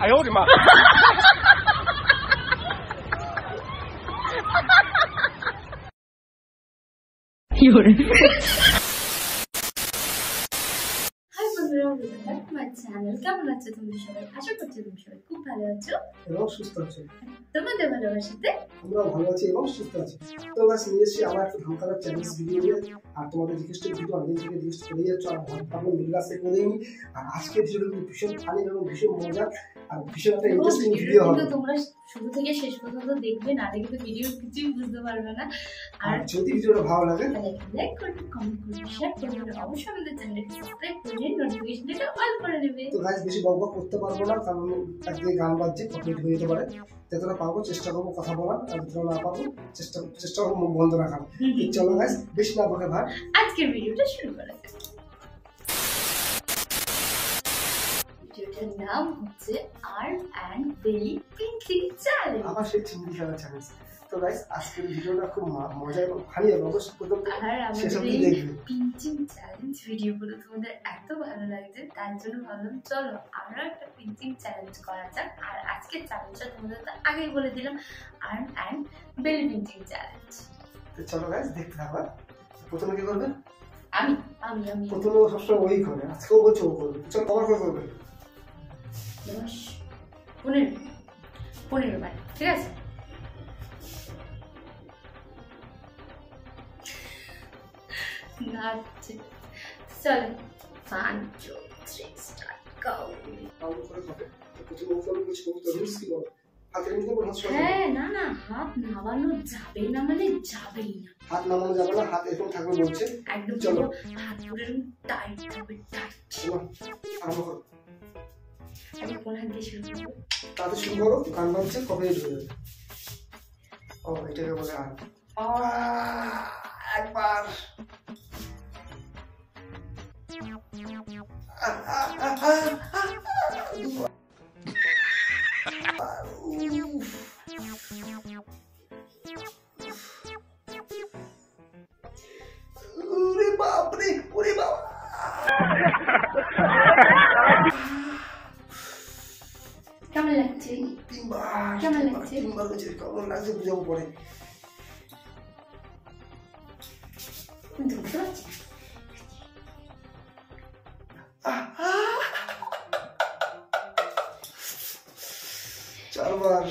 哎呦我的妈！有人。হাই বন্ধুরা, welcome back to my channel. কেমন আছো তোমরা সবাই? আশা করছি তোমরা সবাই খুব ভালো আছো এবং সুস্থ আছো। তোমাদের ভালোবাসাতে আমরা ভালো আছি এবং সুস্থ আছি। তো গাছ নিয়ে এসেছি আবার একটা ধামকাদার চ্যালেঞ্জ ভিডিও নিয়ে। আর তোমাদের রিকোয়েস্টের ভিডিও অনেক থেকে রিকোয়েস্ট করে যাচ্ছ, আর ভাবলাম মিল গাছে করে দিই। আর আজকে ভিডিওটা কিন্তু ভীষণ ফানি এবং ভীষণ মজা আর ভীষণ একটা ইন্টারেস্টিং ভিডিও হবে। কিন্তু তোমরা শুরু থেকে শেষ পর্যন্ত দেখবে, না দেখে তো ভিডিও কিছুই বুঝতে পারবে না। আর যদি ভিডিওটা ভালো লাগে লাইক করবে, কমেন্ট করবে, শেয়ার করবে, অবশ্যই আমাদের চ্যানেলটি সাবস্ক্রাইব করে নোটিফিকেশনটা অল করে নেবে। তো গাছ বেশি বকবক করতে পারবো না, কারণ একদিকে গান বাজছে, কমপ্লিট হয়ে যেতে পারে। যতটা পারবো চেষ্টা করবো কথা বলার, আর যতটা না পারবো চেষ্টা করবো মুখ বন্ধ রাখার। চলো গাছ বেশি না বকে ভাই, আজকের ভিডিওটা শুরু করা যাক। ভিডিওটার নাম হচ্ছে আর্ম অ্যান্ড বেলি পিঞ্চিং চ্যালেঞ্জ। আবার সেই চিংড়ি খেলা চ্যালেঞ্জ। তো গাইস আজকের ভিডিওটা খুব মজা এবং ফানি হবে, অবশ্যই পর্যন্ত শেষ অবধি দেখবে। পিঞ্চিং চ্যালেঞ্জ ভিডিওগুলো তোমাদের এত ভালো লাগছে, তার জন্য ভাবলাম চলো আমরা একটা পিঞ্চিং চ্যালেঞ্জ করা যাক। আর আজকের চ্যালেঞ্জটা তোমাদের তো আগেই বলে দিলাম, আর্ম অ্যান্ড বেলি পিঞ্চিং চ্যালেঞ্জ। তো চলো গাইস দেখতে থাকো। প্রথমে কি করবে? আমি আমি আমি প্রথমে সবসময় ওই করে, আজকেও বলছো ও করবে। চলো কবার করে করবে? 10 15 বার, ঠিক আছে? নাচছে। চলো 1 2 3 স্টার্ট গো। কাউন্ট করে হবে। তো প্রথমে ওখানে কিছু করতে রুলস কি বল? হাতের মধ্যে হাত সরাতে। হ্যাঁ, না না, হাত নামানো যাবে না, মানে যাবেই না। হাত নামানো যাবে না, হাত এরকম থাকবে বলছে। একদম চলো হাত পুরো টাইট হবে, টাইট। চলো আরম্ভ করো। আগে কোন হাত দিয়ে শুরু করবো? তাতে শুরু করো, গান বাজছে, কপিরাইট হয়ে যাবে। ও এটাকে বলে আর একবার ওরে বাপরে, ওরে বাবা, কেমন লাগছে? কেমন লাগছে? তিনবার হয়েছে, কেমন লাগছে বুঝাবো পরে। বুঝতে পারছি। চারবার,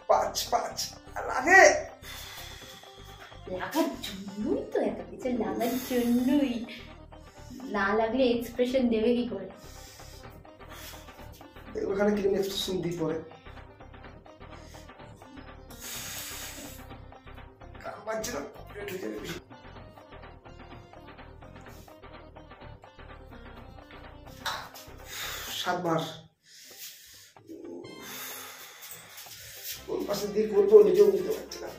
5 লাগে। লাগার জন্যই তো এত কিছু, লাগার জন্যই। না লাগলে এক্সপ্রেশন দেবে কি করে? ওখানে ক্রিম এক্সপ্রেশন দিই পরে। গান বাজছে না, কপিরাইট হয়ে যাবে। 7 বার। কোন পাশে দিয়ে করবো নিজেও বুঝতে পারছি না।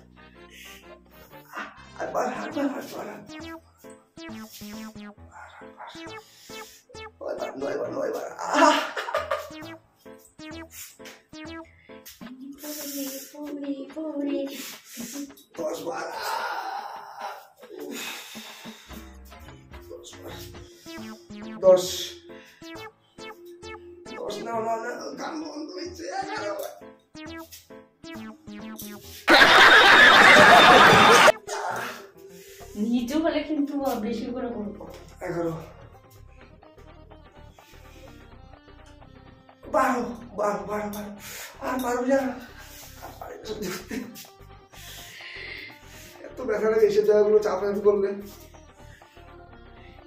8 বার। 9 বার। 10 বার। 10 না, গান বন্ধ হয়েছে। 11 বার। নিচু হলে কিন্তু বেশি করে করবো। 11 12 আর 12 যা। এত ব্যথা লাগে এসে জায়গাগুলো চাপ করলে।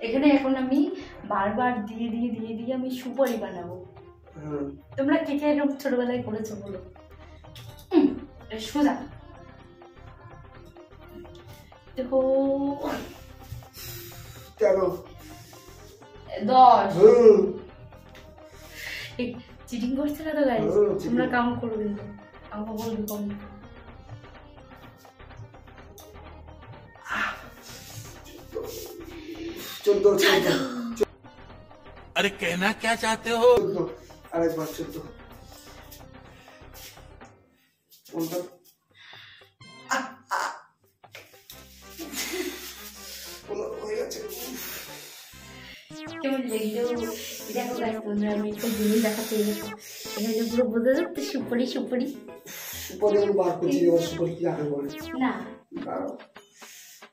এখানে এখন আমি বারবার দিয়ে আমি সুপারি বানাবো। তোমরা কে কে এরকম ছোটবেলায় করেছো বলো? সোজা দেখো। 13 10 চিটিং করছে না তো গাইস? তোমরা কাউন্ট করো, কিন্তু আমাকে বলবে কমেন্ট। 14 अरे कहना क्या चाहते हो? আরেকবার 14 15 হয়ে গেছে। কেমন লাগলো দেখো গাইস তোমরা আমি একটা জিনিস দেখাতে গেছি এখানে পুরো বোঝা যাচ্ছে সুপারি সুপারি সুপারি আমি বার করছি এবার সুপারি কি আগে বলে না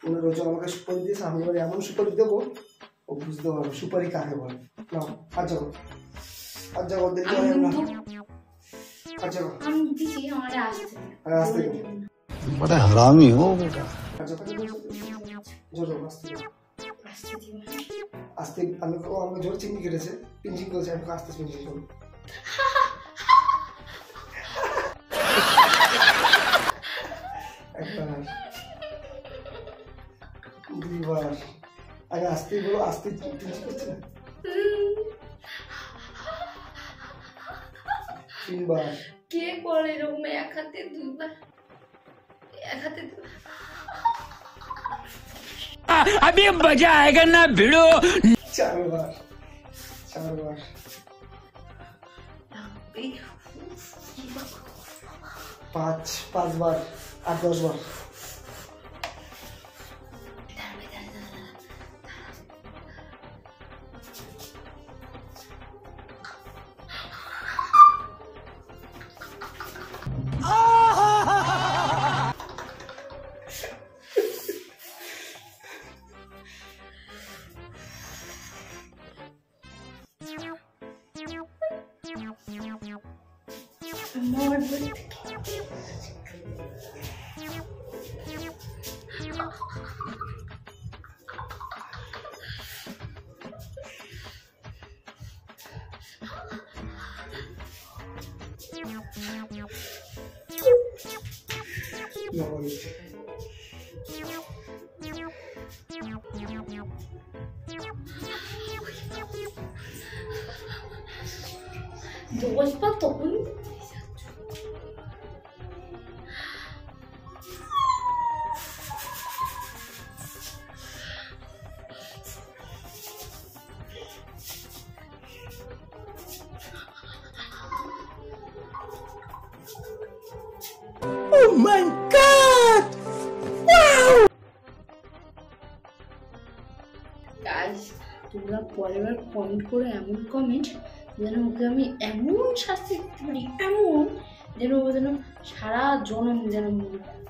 তোমরা রোজ আমাকে সুপারি দিয়েছে আমি এবার এমন সুপারি দেবো ও বুঝতে পারবে সুপারি কাকে বলে নাও আর যাবো দেখতে পারি না আর যাবো আমি দিছি আমার আসছে আসতে बड़ा हरामी हो बेटा আর যাবো জোর আসছে দিও আস্তে আমি আমাকে জোর চিংড়ি কেটেছে পিঞ্চিং করেছে আমি আস্তে পিঞ্চিং করবো একবার দুইবার আগে আসতেই বলো আসতে পিঞ্চিং করছে না তিনবার কে করে এরকম এক হাতে দুইবার এক হাতে अभी मजा आएगा ना भिड़ो। চারবার পাঁচবার আর 10 বার more Dois batons. Oh my God! Guys, তোমরা পরের বার কমেন্ট করে এমন কমেন্ট যেন ওকে আমি এমন শাস্তি দিতে পারি এমন যেন ও যেন সারা জনম যেন মনে করে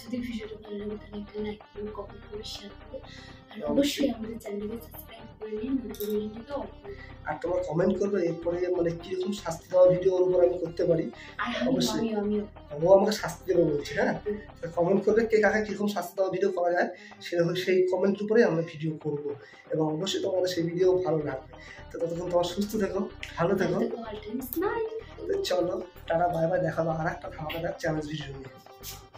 যদি ভিডিওটা ভালো লাগে তাহলে একটা লাইক করুন কমেন্ট করে শেয়ার করুন আর অবশ্যই আমাদের চ্যানেলকে সাবস্ক্রাইব করে নিন নোটিফিকেশনটা অন করুন আর তোমরা কমেন্ট করবে এরপরে মানে কিরকম শাস্তি দেওয়া ভিডিও ওর উপর আমি করতে পারি আর অবশ্যই। আমিও ও আমাকে শাস্তি দেবে বলছে হ্যাঁ কমেন্ট করবে কে কাকে কিরকম শাস্তি দেওয়া ভিডিও করা যায় সেরকম সেই কমেন্টের উপরে আমরা ভিডিও করব এবং অবশ্যই তোমাদের সেই ভিডিও ভালো লাগবে তো ততক্ষণ তোমার সুস্থ থেকো ভালো থেকো অল টাইম স্মাইল তো চলো টাটা বাই বাই দেখাবো আর একটা ধামাকাদার চ্যালেঞ্জ ভিডিও নিয়ে